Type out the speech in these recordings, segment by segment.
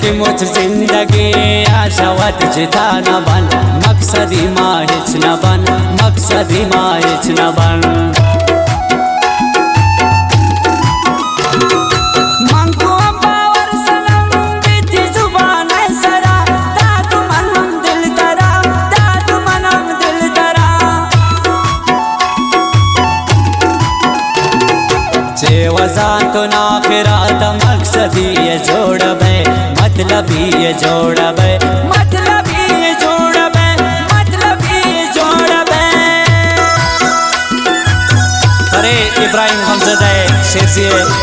की मुझ जिंदगी आशावत जिता न बन मकसदी माहिच न बन मकसदी माहिच न बन मंगो बावर सनम बीती जुबान सरा दादू मन हम दिल करा दादू मन हम दिल करा जेवजान तो ना फिरात मकसदी ये जोड़ बे मतलबी ये जोड़ बे मतलबी ये जोड़ बे मतलबी ये जोड़ बे। अरे इब्राहिम हमज़दा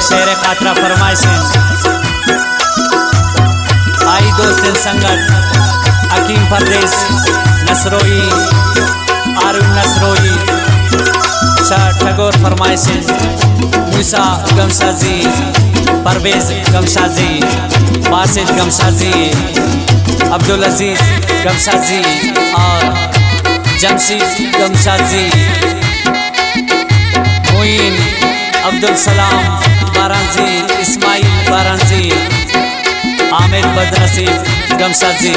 शेर खातरा फरमाइशें आई दोस्तिन संगत हकीम परदेस नसरोई आरुन नसरोई शाह ठगोर फरमाइशें मूसा गमशाजी परवेज गमशाजी बासित गमशाजी अब्दुल अजीज गमशाजी और जमशीद गमशाजी मोइन अब्दुल सलाम बारांजी इस्माइल बारांजी आमिर बदनसीब गमशाजी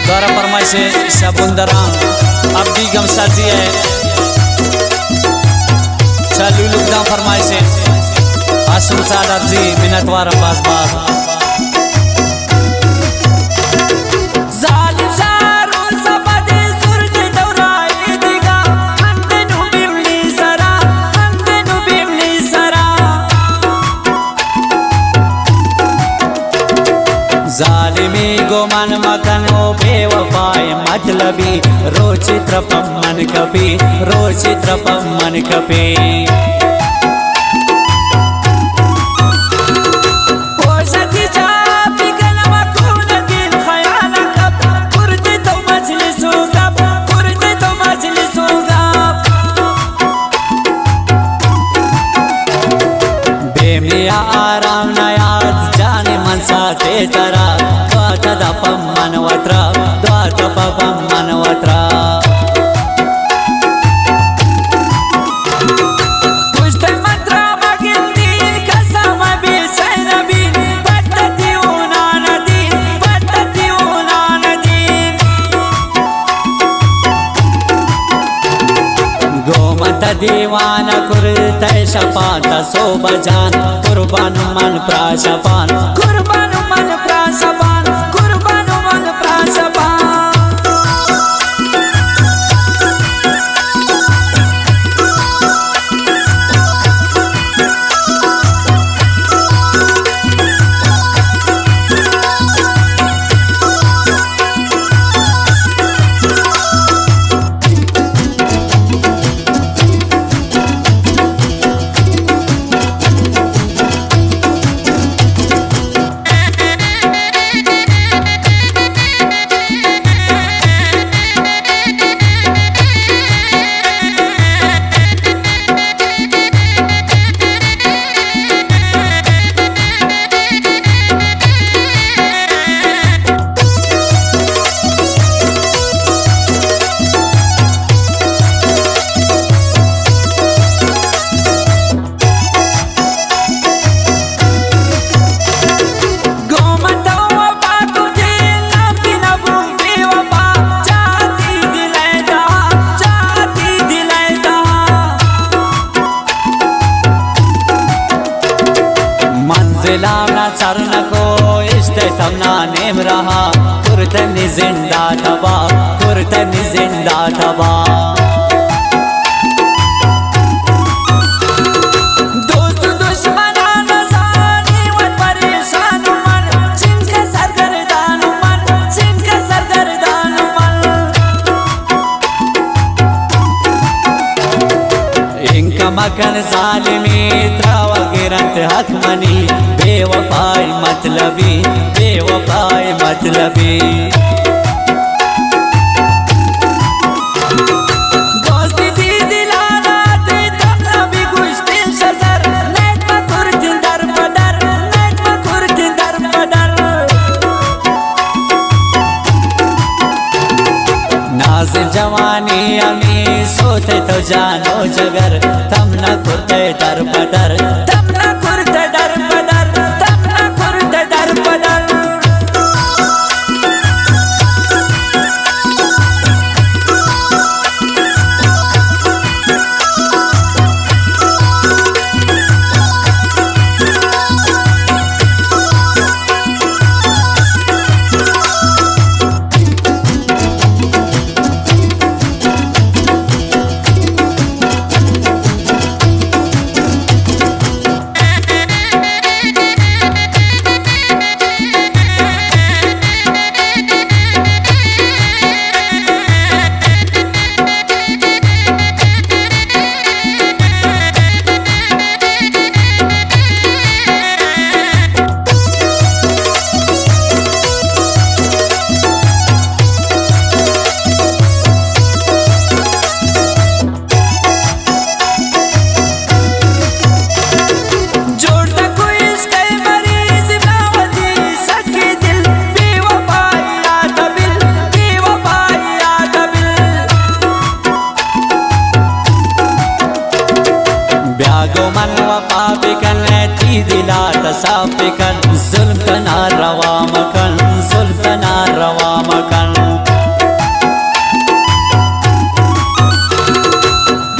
द्वारा फरमाइशे शबुंदराम अब्दी गमशाजी है लुलुकदा फरमाइशे आशुम सादर जी मिनटवार बास बास जालिम शारो सबदे सुरज दौराई दिगा हमदे नु बिमली सरा हमदे नु बिमली सरा जालिमी गोमन मकन ओ बेवफाए मतलबी रोचित्रपम मन कपी रोचित्रपम मन कपी आराम नयाद जाने मन साथे तरा द्वात दपम मनवत्रा द्वात पपम मनवत्रा पुष्टे मंत्रा मगिंदी कसम बिसैन भी पद्धति उनानदी पद्धति उनानदी गोमत दीवान कुरते शपात सोबजान कुर्बान मन प्राशपान कुर्बान मन प्राशपान कुर्बान मन प्राशपान लावना चरण को इस्तेतमना नेम रहा कुर्तनी जिंदा थबा कुर्तनी जिंदा थबा दोस्त दुश्मना नजानी वन परेशान मन जिनका सरगर्दान मन जिनका सरगर्दान मन इनका मकन जालिमी त्रावा गिरंत हक मनी बेवफाई मतलबी बेवफाई मतलबी नाज़िर जवानी अमी सोते तो जानो जगर तम न कुर्ते दर बदर तम न कुर्ते दर बदर तम न कुर्ते दर बदर दिला तसाफिकन जुल्म तना रवा मकन जुल्म तना रवा मकन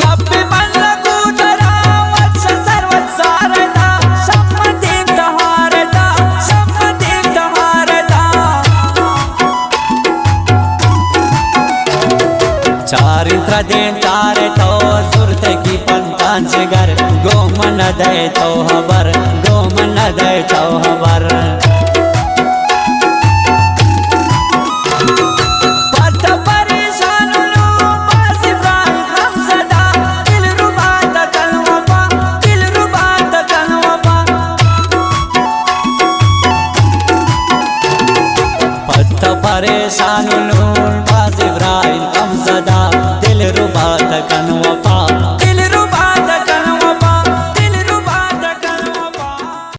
गप्पी मन लगू डरा वत्स सर्वत सारदा सम्मति तहारदा सम्मति तहारदा चारित्र दिन तारे तो सुरत की पंतान जिगर गोमन दे तो हबर गोमन दे तो हबर पत परेशान लो बस इब्राहिम हमसदा दिल रुबा तकल वफा दिल रुबा तकल वफा पत परेशान लो